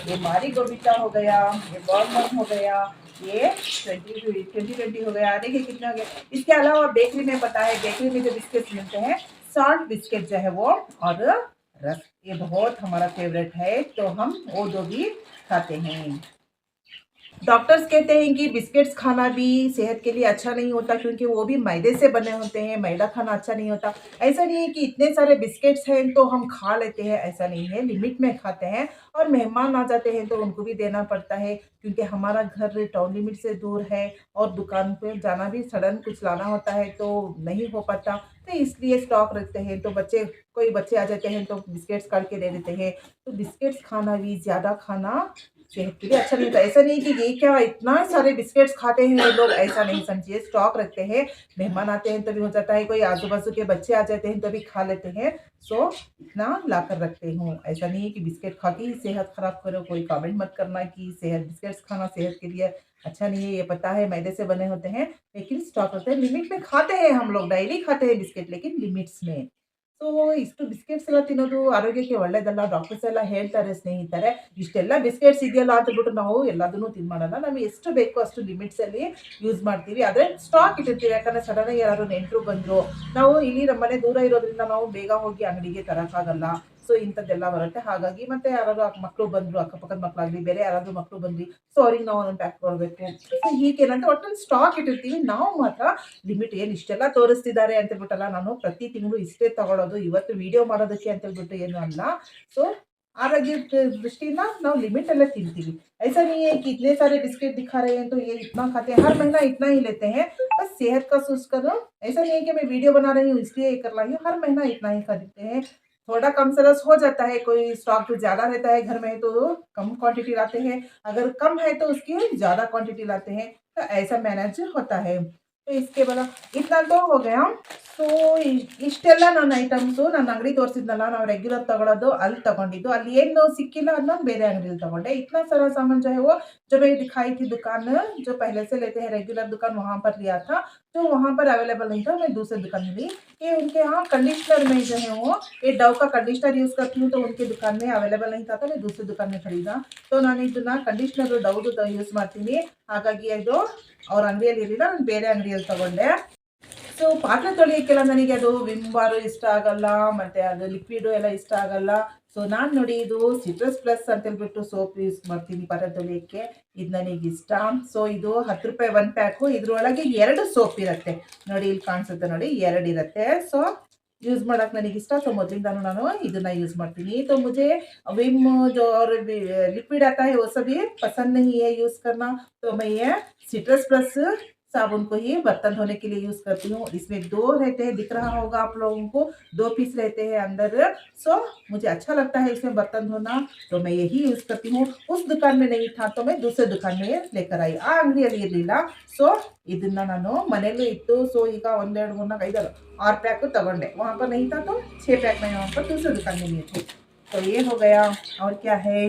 ये मारी गोबिटा हो गया, ये बॉर्बन हो गया, ये 2020 हो गया। देखिए कितना हो गया। इसके अलावा बेकरी में पता है, बेकरी में जो बिस्किट्स मिलते हैं सॉल्ट बिस्किट जो है वो, और रस्क, ये बहुत हमारा फेवरेट है, तो हम वो दो भी खाते हैं। डॉक्टर्स कहते हैं कि बिस्किट्स खाना भी सेहत के लिए अच्छा नहीं होता, क्योंकि वो भी मैदे से बने होते हैं, मैदा खाना अच्छा नहीं होता। ऐसा नहीं है कि इतने सारे बिस्किट्स हैं तो हम खा लेते हैं, ऐसा नहीं है, लिमिट में खाते हैं। और मेहमान आ जाते हैं तो उनको भी देना पड़ता है, क्योंकि हमारा घर टाउन लिमिट से दूर है और दुकान पे जाना भी, सडन कुछ लाना होता है तो नहीं हो पाता, तो इसलिए स्टॉक रखते हैं। तो कोई बच्चे आ जाते हैं तो बिस्किट्स काट के दे देते हैं। तो बिस्किट्स खाना भी ज़्यादा खाना सेहत के लिए अच्छा नहीं होता। ऐसा नहीं कि ये क्या इतना सारे बिस्किट्स खाते हैं ये लोग, ऐसा नहीं समझिए। स्टॉक रखते हैं, मेहमान आते हैं तभी हो जाता है, कोई आजू बाजू के बच्चे आ जाते हैं तभी खा लेते हैं। सो इतना ला कर रखते हूँ। ऐसा नहीं है कि बिस्किट खा के ही सेहत ख़राब करो। कोई कमेंट मत करना कि बिस्किट्स खाना सेहत के लिए अच्छा नहीं है। ये पता है मैदे से बने होते हैं, लेकिन स्टॉक होते हैं, लिमिट में खाते हैं। हम लोग डेली खाते हैं बिस्किट, लेकिन लिमिट्स में। ಸೊ ಇಷ್ಟು ಬಿಸ್ಕೆಟ್ಸ್ ಎಲ್ಲ ತಿನ್ನೋದು ಆರೋಗ್ಯಕ್ಕೆ ಒಳ್ಳೆಯದಲ್ಲ. ಡಾಕ್ಟರ್ಸ್ ಎಲ್ಲ ಹೇಳ್ತಾರೆ ಸ್ನೇಹಿತರೆ, ಇಷ್ಟೆಲ್ಲ ಬಿಸ್ಕೆಟ್ಸ್ ಇದೆಯಲ್ಲ ಅಂತಬಿಟ್ಟು ನಾವು ಎಲ್ಲದನ್ನೂ ತಿನ್ನೋಲ್ಲ. ನಮಗೆ ಎಷ್ಟು ಬೇಕೋ ಅಷ್ಟು ಲಿಮಿಟ್ಸಲ್ಲಿ ಯೂಸ್ ಮಾಡ್ತೀವಿ. ಆದರೆ ಸ್ಟಾಕ್ ಇಟ್ಟಿರ್ತೀವಿ, ಯಾಕಂದರೆ ಸಡನ್ನಾಗಿ ಯಾರಾದ್ರು ನೆಂಟರು ಬಂದರು, ನಾವು ಇಲ್ಲಿ ನಮ್ಮನೆ ದೂರ ಇರೋದ್ರಿಂದ ನಾವು ಬೇಗ ಹೋಗಿ ಅಂಗಡಿಗೆ ತರೋಕ್ಕಾಗಲ್ಲ. ಸೊ ಇಂಥದ್ದೆಲ್ಲ ಬರುತ್ತೆ. ಹಾಗಾಗಿ ಮತ್ತೆ ಯಾರಾದ್ರು ಮಕ್ಕಳು ಬಂದರು, ಅಕ್ಕಪಕ್ಕದ ಮಕ್ಕಳಾಗಲಿ, ಬೇರೆ ಯಾರಾದರೂ ಮಕ್ಕಳು ಬಂದ್ರಿ, ಸೊ ಅವ್ರಿಗೆ ನಾವು ಒಂದೊಂದು ಪ್ಯಾಕ್ ಕೊಡಬೇಕು. ಸೊ ಹೀಗೇನಂತ ಒಟ್ಟಲ್ಲಿ ಸ್ಟಾಕ್ ಇಟ್ಟಿರ್ತೀವಿ. ನಾವು ಮಾತ್ರ ಲಿಮಿಟ್, ಏನು ಇಷ್ಟೆಲ್ಲ ತೋರಿಸ್ತಿದ್ದಾರೆ ಅಂತೇಳ್ಬಿಟ್ಟಲ್ಲ, ನಾನು ಪ್ರತಿ ತಿಂಗಳು ಇಷ್ಟೇ ತಗೊಳ್ಳೋದು, ಇವತ್ತು ವಿಡಿಯೋ ಮಾಡೋದಕ್ಕೆ ಅಂತೇಳ್ಬಿಟ್ಟು ಏನು ಅಲ್ಲ. ಸೊ आरोग्य दृष्टिना ना लिमिट अलग तिनती। ऐसा नहीं है कि इतने सारे बिस्किट दिखा रहे हैं तो ये इतना खाते हैं, हर महीना इतना ही लेते हैं, बस सेहत का सोच कर। ऐसा नहीं है कि मैं वीडियो बना रही हूँ इसलिए ये कर रही हूँ, हर महीना इतना ही खरीदते हैं। थोड़ा कम सरस हो जाता है, कोई स्टॉक तो ज़्यादा रहता है घर में तो कम क्वांटिटी लाते हैं, अगर कम है तो उसकी ज़्यादा क्वांटिटी लाते हैं, तो ऐसा मैनेज होता है। तो इसके बाद इतना तो हो गया। ಸೊ ಇಷ್ಟೆಲ್ಲ ನನ್ನ ಐಟಮ್ಸು ನನ್ನ ಅಂಗಡಿ ತೋರಿಸಿದ್ನಲ್ಲ, ನಾವು ರೆಗ್ಯುಲರ್ ತಗೊಳ್ಳೋದು ಅಲ್ಲಿ ತಗೊಂಡಿದ್ದು, ಅಲ್ಲಿ ಏನು ಸಿಕ್ಕಿಲ್ಲ ಅದನ್ನ ಬೇರೆ अंगड़ी तಗೊಂಡೆ। इतना सारा सामान जो है वो जो मैं दिखाई थी दुकान जो पहले से लेते हैं रेगुलर दुकान, वहाँ पर लिया था, तो वहाँ पर अवेलेबल नहीं था, मैं दूसरे दुकान में ली। ये उनके यहाँ कंडीशनर में जो है वो ये डव का कंडीशनर यूज़ करती हूँ, तो उनके दुकान में अवेलेबल नहीं था, तो मैं दूसरे दुकान में खरीदा। तो ನಾನು ಇದನ್ನ ಕಂಡೀಷನರ್ ಡವ್ದು ಯೂಸ್ ಮಾಡ್ತೀನಿ, ಹಾಗಾಗಿ ಅದು ಅವ್ರ ಅಂಗಡಿಯಲ್ಲಿ ಇರಲಿಲ್ಲ, ನಾನು ಬೇರೆ ಅಂಗಡಿಯಲ್ಲಿ ತಗೊಂಡೆ। ಸೊ ಪಾತ್ರೆ ತೊಳೆಯೋಕ್ಕೆಲ್ಲ ನನಗೆ ಅದು ವಿಮ್ ಬಾರು ಇಷ್ಟ ಆಗಲ್ಲ, ಮತ್ತು ಅದು ಲಿಕ್ವಿಡು ಎಲ್ಲ ಇಷ್ಟ ಆಗಲ್ಲ। ಸೊ ನಾನು ನೋಡಿ ಇದು ಸಿಟ್ರಸ್ ಪ್ಲಸ್ ಅಂತೇಳ್ಬಿಟ್ಟು ಸೋಪ್ ಯೂಸ್ ಮಾಡ್ತೀನಿ ಪಾತ್ರೆ ತೊಳೆಯೋಕ್ಕೆ, ಇದು ನನಗಿಷ್ಟ। ಸೊ ಇದು 10 ರೂಪಾಯಿ ಒಂದು ಪ್ಯಾಕು, ಇದ್ರೊಳಗೆ 2 ಸೋಪ್ ಇರುತ್ತೆ ನೋಡಿ, ಇಲ್ಲಿ ಕಾಣಿಸುತ್ತೆ ನೋಡಿ, 2 ಇರುತ್ತೆ। ಸೊ यूज़ ಮಾಡೋಕ್ಕೆ ನನಗಿಷ್ಟ, तो ಮೊದಲಿಂದಾನು ನಾನು ಇದನ್ನು यूज़ ಮಾಡ್ತೀನಿ। तो मुझे विम जो और लिक्विड आता है वो सभी पसंद नहीं है यूज़ करना, तो मैं ये सिट्रस प्लस साबुन को ही बर्तन धोने के लिए यूज़ करती हूँ। इसमें 2 रहते हैं, दिख रहा होगा आप लोगों को, 2 पीस रहते हैं अंदर। सो मुझे अच्छा लगता है इसमें बर्तन धोना, तो मैं यही यूज़ करती हूँ। उस दुकान में नहीं था तो मैं दूसरे दुकान में लेकर आई। ಆ ಅಂಗಡಿಯಲ್ಲಿ ಇರಲಿಲ್ಲ. ಸೊ ಇದನ್ನ ನಾನು ಮನೆಯಲ್ಲೇ ಇತ್ತು. ಸೊ ಈಗ 1, 2, 3, 4, 5, 6 पैक तगड़े। वहाँ पर नहीं था तो 6 पैक मैंने वहाँ पर दूसरे दुकान में लिए थे। तो ये हो गया। और क्या है,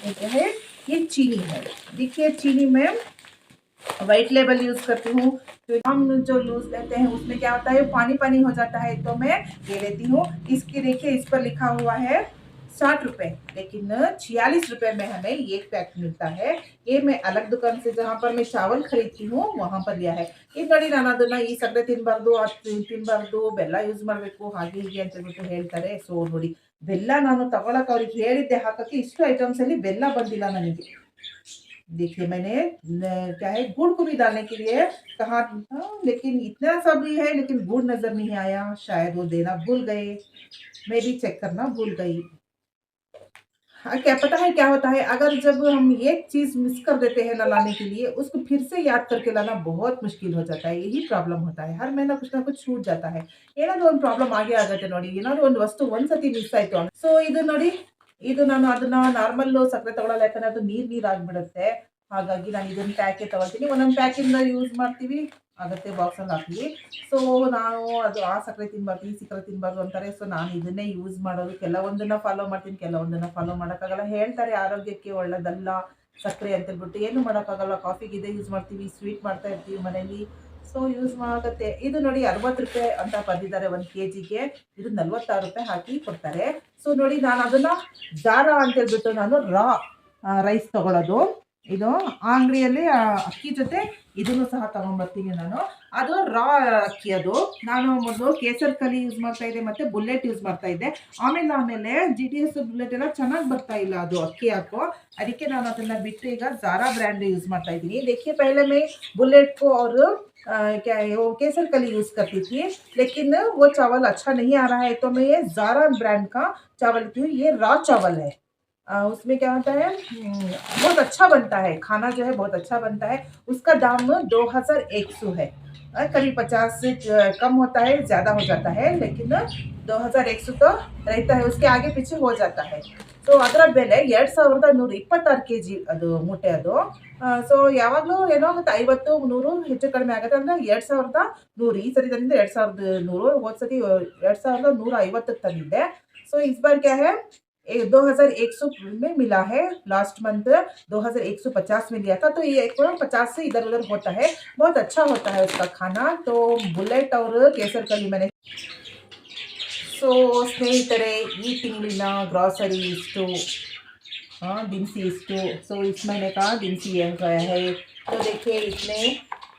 ये क्या है, ये चीनी है। देखिए चीनी में व्हाइट लेबल यूज़ करती हूँ। तो हम जो लूज़ लेते हैं उसमें क्या होता है, पानी पानी हो जाता है, तो मैं ये लेती हूँ। इसकी देखिए इस पर लिखा हुआ है 60 रुपये, लेकिन 46 रुपये में हमें ये पैक मिलता है। ये मैं अलग दुकान से जहाँ पर मैं चावल खरीदती हूँ वहाँ पर लिया है। ಈ ನೋಡಿ ನಾನು ಅದನ್ನ ಈ ಸಗಡೆ ತಿನ್ನಬಾರ್ದು, ಅದು ತಿನ್ನಬಾರ್ದು, ಬೆಲ್ಲ ಯೂಸ್ ಮಾಡಬೇಕು ಹಾಗೆ ಹೀಗೆ ಅಂತ ಹೇಳ್ಬಿಟ್ಟು ಹೇಳ್ತಾರೆ. ಸೊ ನೋಡಿ, ಬೆಲ್ಲ ನಾನು ತಗೊಳಕ್ಕೆ ಅವ್ರಿಗೆ ಹೇಳಿದ್ದೆ ಹಾಕಕ್ಕೆ, ಇಷ್ಟು ಐಟಮ್ಸಲ್ಲಿ ಬೆಲ್ಲ ಬಂದಿಲ್ಲ ನನಗೆ। देखिए मैंने क्या है, गुड़ को भी डालने के लिए कहा था, लेकिन इतना सब भी है, लेकिन गुड़ नजर नहीं आया। शायद वो देना भूल गए, मैं भी चेक करना भूल गई। हाँ, क्या पता है क्या होता है, अगर जब हम ये चीज़ मिस कर देते हैं ना लाने के लिए, उसको फिर से याद करके लाना बहुत मुश्किल हो जाता है। यही प्रॉब्लम होता है, हर महीना कुछ ना कुछ छूट जाता है। ಏನಾದ್ರು ಒಂದು ಪ್ರಾಬ್ಲಮ್ ಆಗೇ ಆಗುತ್ತೆ ನೋಡಿ, ಏನಾದ್ರು ಒಂದು ವಸ್ತು ಒಂದ್ಸತಿ ಮಿಸ್ ಆಯ್ತು ಅಂತ. ಸೊ ಇದು ನೋಡಿ, ಇದು ನಾನು ಅದನ್ನ ನಾರ್ಮಲ್ ಸಕ್ಕರೆ ತಗೊಳ್ಳಲ್ಲ, ಯಾಕಂದ್ರೆ ಅದು ನೀರ್ ಆಗ್ಬಿಡುತ್ತೆ. ಹಾಗಾಗಿ ನಾನು ಇದನ್ನ ಪ್ಯಾಕೆ ತಗೊಳ್ತೀನಿ. ಒಂದೊಂದು ಪ್ಯಾಕಿಂದ ಯೂಸ್ ಮಾಡ್ತೀವಿ, ಆಗತ್ತೆ ಬಾಕ್ಸಲ್ಲಿ ಹಾಕ್ತೀವಿ. ಸೊ ನಾನು ಅದು ಆ ಸಕ್ಕರೆ ತಿನ್ಬಾರ್ದು, ಈ ಸಕ್ಕರೆ ತಿನ್ಬಾರ್ದು ಅಂತಾರೆ. ಸೊ ನಾನು ಇದನ್ನೇ ಯೂಸ್ ಮಾಡೋದು. ಕೆಲವೊಂದನ್ನ ಫಾಲೋ ಮಾಡ್ತೀನಿ, ಕೆಲವೊಂದನ್ನ ಫಾಲೋ ಮಾಡೋಕ್ಕಾಗಲ್ಲ. ಹೇಳ್ತಾರೆ ಆರೋಗ್ಯಕ್ಕೆ ಒಳ್ಳೇದಲ್ಲ ಸಕ್ಕರೆ ಅಂತ ಹೇಳ್ಬಿಟ್ಟು, ಏನು ಮಾಡೋಕ್ಕಾಗಲ್ಲ. ಕಾಫಿಗೆ ಇದೇ ಯೂಸ್ ಮಾಡ್ತೀವಿ, ಸ್ವೀಟ್ ಮಾಡ್ತಾ ಇರ್ತೀವಿ ಮನೇಲಿ, ಸೊ ಯೂಸ್ ಆಗುತ್ತೆ. ಇದು ನೋಡಿ 60 ರೂಪಾಯಿ ಅಂತ ಬಂದಿದ್ದಾರೆ 1 kgಗೆ. ಇದು 46 ರೂಪಾಯಿ ಹಾಕಿ ಕೊಡ್ತಾರೆ. ಸೊ ನೋಡಿ, ನಾನು ಅದನ್ನ ಜಾರಾ ಅಂತ ಹೇಳ್ಬಿಟ್ಟು ನಾನು ರಾ ರೈಸ್ ತಗೊಳ್ಳೋದು. ಇದು ಆ ಅಂಗಡಿಯಲ್ಲಿ ಅಕ್ಕಿ ಜೊತೆ ಇದನ್ನು ಸಹ ತಗೊಂಡ್ಬರ್ತೀನಿ ನಾನು. ಅದು ರಾ ಅಕ್ಕಿ. ಅದು ನಾನು ಮೊದಲು ಕೇಸರ್ ಕಲಿ ಯೂಸ್ ಮಾಡ್ತಾ ಇದ್ದೆ, ಮತ್ತೆ ಬುಲೆಟ್ ಯೂಸ್ ಮಾಡ್ತಾ ಇದ್ದೆ. ಆಮೇಲೆ GTS ಬುಲೆಟ್ ಎಲ್ಲ ಚೆನ್ನಾಗಿ ಬರ್ತಾ ಇಲ್ಲ ಅದು ಅಕ್ಕಿ ಹಾಕೋ, ಅದಕ್ಕೆ ನಾನು ಅದನ್ನ ಬಿಟ್ಟು ಈಗ ज़ारा ब्रांड यूज़ ಮಾಡ್ತಾ ಇದ್ದೀನಿ। देखिए पहले मैं बुलेट को और क्या है वो केसर कली यूज़ करती थी, लेकिन वो चावल अच्छा नहीं आ रहा है, तो मैं ये ज़ारा ब्रांड का चावल लेती हूँ। ये रा चावल है। उसमें क्या होता है, बहुत अच्छा बनता है खाना, जो है बहुत अच्छा बनता है। उसका दाम 2100 है। कभी 50 से कम होता है, ज़्यादा हो जाता है, लेकिन 2100 तो रहता है, उसके आगे पीछे हो जाता है। ಸೊ ಅದರ ಬೆಲೆ 2126 kg ಅದು ಮೂಟೆ ಅದು. ಸೊ ಯಾವಾಗಲೂ ಏನೋ ಆಗುತ್ತೆ, 50 100 ಹೆಚ್ಚು ಕಡಿಮೆ ಆಗುತ್ತೆ. ಅಂದರೆ 2100, ಈ ಸರಿ ತಂದಿದ್ದೆ 2100, ಹೋದ ಸತಿ 2150 ತಂದಿದ್ದೆ. ಸೊ इस बार क्या है, 2100 में मिला है। लास्ट मंथ 2150 में लिया था, तो ये 50 से इधर उधर होता है। बहुत अच्छा होता है उसका खाना। तो बुलेट और केसर कली मैंने। ಸೊ ಸ್ನೇಹಿತರೆ, ಈ ತಿಂಗಳಿನ ಗ್ರಾಸರಿ ಇಷ್ಟು, दिनसी इಷ್ಟು। सो इस महीने का दिनसी ये गया है। तो देखिए इतने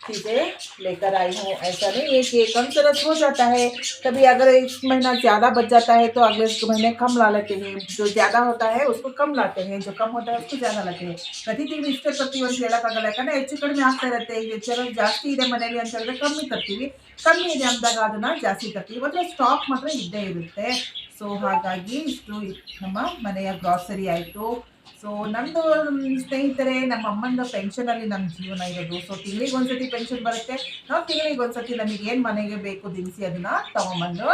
चीज़ें लेकर आई हूँ। ऐसा नहीं है कि कम सरस हो जाता है, कभी अगर इस महीना ज़्यादा बच जाता है तो अगले महीने कम ला लेते हैं। जो ज़्यादा होता है उसको कम लाते हैं, जो कम होता है उसको ज़्यादा लाते हैं। ಪ್ರತಿ ತಿಂಗಳು ಇಷ್ಟೇ ತರ್ತೀವಿ ಅಂತ ಹೇಳೋಕ್ಕಾಗಲ್ಲ, ಯಾಕಂದರೆ ಹೆಚ್ಚು ಕಡಿಮೆ ಆಗ್ತಾ ಇರುತ್ತೆ. ಈಗ ಹೆಚ್ಚು ಜಾಸ್ತಿ ಇದೆ ಮನೇಲಿ ಅಂತ ಹೇಳಿದ್ರೆ ಕಮ್ಮಿ ತರ್ತೀವಿ, ಕಮ್ಮಿ ಇದೆ ಅಂದಾಗ ಅದನ್ನು ಜಾಸ್ತಿ ತರ್ತೀವಿ. ಮತ್ತು ಸ್ಟಾಕ್ ಮಾತ್ರ ಇದ್ದೇ ಇರುತ್ತೆ. ಸೊ ಹಾಗಾಗಿ ಇಷ್ಟು ನಮ್ಮ ಮನೆಯ ಗ್ರಾಸರಿ ಆಯಿತು. ಸೊ ನಮ್ಮದು ಸ್ನೇಹಿತರೆ, ನಮ್ಮ ಅಮ್ಮಂದು ಪೆನ್ಷನಲ್ಲಿ ನಮ್ಮ ಜೀವನ ಇರೋದು. ಸೊ ತಿಂಗಳಿಗೆ ಒಂದ್ಸತಿ ಪೆನ್ಷನ್ ಬರುತ್ತೆ, ನಾವು ತಿಂಗಳಿಗೆ ಒಂದ್ಸತಿ ನಮಗೆ ಏನು ಮನೆಗೆ ಬೇಕು ದಿನಸಿ ಅದನ್ನು ತೊಗೊಂಬಂದು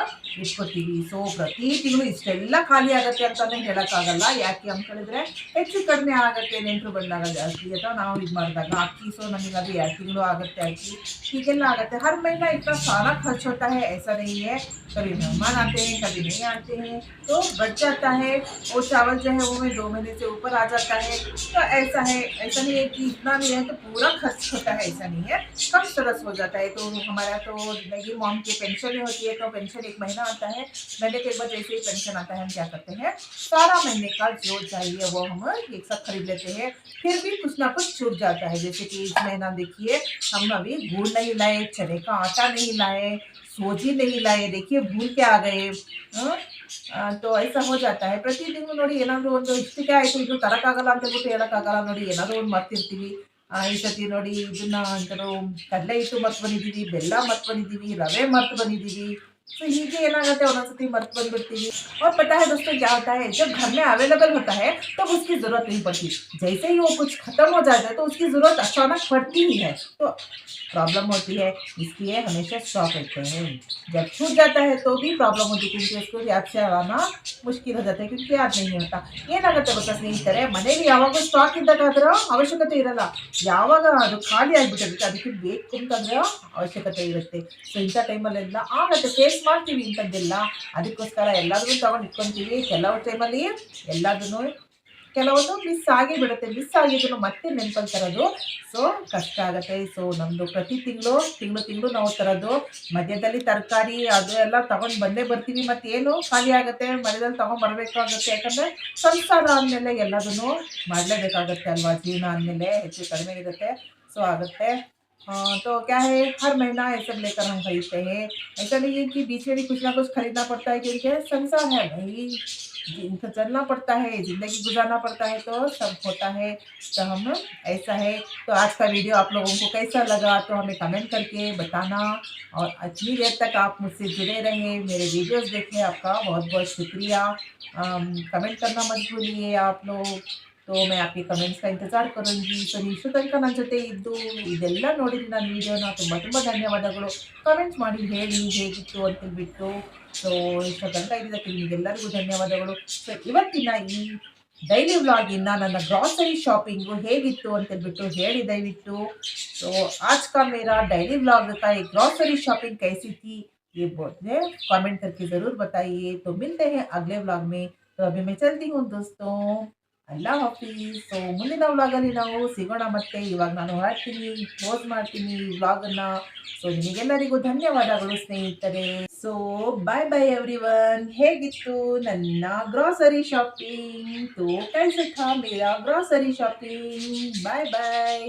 ಇಟ್ಕೊತೀವಿ. ಸೊ ಪ್ರತಿ ತಿಂಗಳು ಇಷ್ಟೆಲ್ಲ ಖಾಲಿ ಆಗುತ್ತೆ ಅಂತಲೇ ಹೇಳೋಕ್ಕಾಗಲ್ಲ. ಯಾಕೆ ಅಂತ ಹೇಳಿದ್ರೆ ಹೆಚ್ಚು ಕಡಿಮೆ ಆಗುತ್ತೆ, ನೆಂಟರು ಬಂದಾಗ ಜಾಸ್ತಿ, ಅಥವಾ ನಾವು ಇದು ಮಾಡಿದಾಗ ಅಕ್ಕಿ. ಸೊ ನಮಗೆ ಅದು 2 ತಿಂಗಳು ಆಗುತ್ತೆ ಅಕ್ಕಿ, ಹೀಗೆಲ್ಲ ಆಗುತ್ತೆ। हर महीना इतना सारा खर्च होता है, ऐसा नहीं है। कभी मेहमान आते हैं, कभी नहीं आते हैं, तो बच जाता है। वो चावल जो है वो में 2 महीने से ऊपर आ जाता है। तो ऐसा है, ऐसा नहीं है कि इतना नहीं है तो पूरा खर्च होता है, ऐसा नहीं है, कम सरस हो जाता है। तो हमारा तो मेरी मॉम की पेंशन ही होती है, तो पेंशन 1 महीना आता है, महीने के बाद जैसे ही पेंशन आता है हम क्या करते हैं, सारा महीने का जो चाहिए वो हम एक साथ खरीद लेते हैं। फिर भी कुछ ना कुछ छूट जाता है। जैसे कि इस महीना देखिए, हम अभी गुड़ नहीं लाए, चने का आटा नहीं लाए, सोजी नहीं लाए, देखिए भूल के आ गए। तो ऐसा हो जाता है। ಪ್ರತಿ ತಿಂಗಳು ನೋಡಿ ಏನಾದರೂ ಒಂದು ಇಷ್ಟಕ್ಕೆ ಆಯಿತು, ಇದು ತರೋಕ್ಕಾಗಲ್ಲ ಅಂತ ಹೇಳ್ಬಿಟ್ಟು ಹೇಳೋಕ್ಕಾಗಲ್ಲ ನೋಡಿ, ಏನಾದರೂ ಒಂದು ಮರ್ತಿರ್ತೀವಿ. ಈ ಸತಿ ನೋಡಿ ಇದನ್ನ ಅಂತಾರು ಕಡಲೆ ಹಿಟ್ಟು ಮರ್ತು ಬಂದಿದ್ದೀವಿ, ಬೆಲ್ಲ ಮರ್ತು ಬಂದಿದ್ದೀವಿ, ರವೆ ಮರ್ತು ಬಂದಿದ್ದೀವಿ, तो ಹೀಗೆ ಏನಾಗುತ್ತೆ ಒಂದೊಂದ್ಸತಿ ಮರ್ತು ಬಂದ್ಬಿಡ್ತೀವಿ. और पता है दोस्तों क्या होता है, जब घर में अवेलेबल होता है तब उसकी ज़रूरत नहीं पड़ती। जैसे ही वो कुछ ख़त्म हो जाता है तो उसकी ज़रूरत अचानक पड़ती ही है। तो प्रॉब्लम होती है, इसलिए हमेशा स्टॉक रखते हैं। जब छूट जाता है तो भी प्रॉब्लम होती है क्योंकि उसको याद से लाना मुश्किल हो जाता है क्योंकि याद नहीं होता। ಏನಾಗುತ್ತೆ ಗೊತ್ತಾ ಸ್ನೇಹಿತರೆ, ಮನೇಲಿ ಯಾವಾಗೂ ಸ್ಟಾಕ್ ಇದ್ದಾಗ ಅವಶ್ಯಕತೆ ಇರಲ್ಲ. ಯಾವಾಗ ಅದು ಖಾಲಿ ಆಗಿಬಿಟ್ಟಿರುತ್ತೆ ಅದಕ್ಕೆ ಬೇಕು ಅಂತಂದ್ರೆ ಅವಶ್ಯಕತೆ ಇರುತ್ತೆ. ಸೊ ಇಂಥ ಟೈಮಲ್ಲೆಲ್ಲ ಆಗುತ್ತೆ, ಫೇಸ್ ಮಾಡ್ತೀವಿ ಇಂಥದ್ದೆಲ್ಲ. ಅದಕ್ಕೋಸ್ಕರ ಎಲ್ಲಾದ್ರೂ ತಗೊಂಡು ಇಟ್ಕೊತೀವಿ. ಕೆಲವು ಟೈಮಲ್ಲಿ ಎಲ್ಲದನ್ನು ಕೆಲವೊಂದು ಮಿಸ್ ಆಗೇ ಬಿಡುತ್ತೆ. ಮಿಸ್ ಆಗಿದ್ರು ಮತ್ತೆ ನೆನ್ಪಲ್ಲಿ ತರೋದು ಸೊ ಕಷ್ಟ ಆಗುತ್ತೆ. ಸೊ ನಮ್ಮದು ಪ್ರತಿ ತಿಂಗಳು ನಾವು ತರೋದು. ಮಧ್ಯದಲ್ಲಿ ತರಕಾರಿ ಅದು ಎಲ್ಲ ತಗೊಂಡು ಬಂದೇ ಬರ್ತೀವಿ. ಮತ್ತೇನು ಖಾಲಿ ಆಗುತ್ತೆ, ಮಧ್ಯದಲ್ಲಿ ತೊಗೊಂಬರ್ಬೇಕಾಗುತ್ತೆ. ಯಾಕಂದರೆ ಸಂಸಾರ ಅಂದಮೇಲೆ ಎಲ್ಲದನ್ನು ಮಾಡಲೇಬೇಕಾಗತ್ತೆ ಅಲ್ವಾ. ಜೀವನ ಅಂದಮೇಲೆ ಹೆಚ್ಚು ಕಡಿಮೆ ಇರುತ್ತೆ. ಸೊ ಆಗುತ್ತೆ। तो क्या है, हर महीना ये सब लेकर हम खरीदते हैं। ऐसा नहीं है कि बीच में भी कुछ ना कुछ खरीदना पड़ता है क्योंकि संसार है भाई, जिनको चलना पड़ता है, ज़िंदगी गुजारना पड़ता है तो सब होता है। तो हम ऐसा है। तो आज का वीडियो आप लोगों को कैसा लगा तो हमें कमेंट करके बताना। और इतनी देर तक आप मुझसे जुड़े रहे, मेरे वीडियोस देखे, आपका बहुत बहुत शुक्रिया। कमेंट करना मत भूलिए आप लोग। तो मैं आपके कमेंट्स का इंतज़ार करूँगी। ಸೊ ನೀವು ಇಷ್ಟು ತನಕ ನನ್ನ ಜೊತೆ ಇದ್ದು ಇದೆಲ್ಲ ನೋಡಿದ್ರಿ ನನ್ನ ವೀಡಿಯೋನ, ತುಂಬ ಧನ್ಯವಾದಗಳು. ಕಮೆಂಟ್ಸ್ ಮಾಡಿ ಹೇಳಿ ಹೇಗಿತ್ತು ಅಂತೇಳ್ಬಿಟ್ಟು. ಸೊ ಇಷ್ಟು ತನಕ ಇದ್ದಕ್ಕೆ ನಿಮಗೆಲ್ಲರಿಗೂ ಧನ್ಯವಾದಗಳು. ಸೊ ಇವತ್ತಿನ ಈ ಡೈಲಿ ವ್ಲಾಗಿನ ನನ್ನ ಗ್ರಾಸರಿ ಶॉपिंगು ಹೇಗಿತ್ತು ಅಂತೇಳ್ಬಿಟ್ಟು ಹೇಳಿ ದಯವಿಟ್ಟು. तो आज का मेरा डेली व्लॉग का एक ग्रॉसरी शॉपिंग कैसी थी ये बोलते कमेंट करके ज़रूर बताइए। तो मिलते हैं अगले व्लॉग में। तो अभी मैं चलती हूँ दोस्तों, ಅಲ್ಲಾ ಹಾಫೀಸ್। ಸೊ ಮುಂದಿನ ವ್ಲಾಗಲ್ಲಿ ನಾವು ಸಿಗೋಣ. ಮತ್ತೆ ಇವಾಗ ನಾನು ಹೊರಡ್ತೀನಿ, ಕ್ಲೋಸ್ ಮಾಡ್ತೀನಿ ಈ ವ್ಲಾಗನ್ನು. ಸೊ ನಿಮಗೆಲ್ಲರಿಗೂ ಧನ್ಯವಾದಗಳು ಸ್ನೇಹಿತರೆ. ಸೊ ಬಾಯ್ ಬಾಯ್ ಎವ್ರಿವನ್. ಹೇಗಿತ್ತು ನನ್ನ ಗ್ರಾಸರಿ ಶಾಪಿಂಗ್? तो कैसे था मेरा ग्रॉसरी शॉपिंग? Bye bye.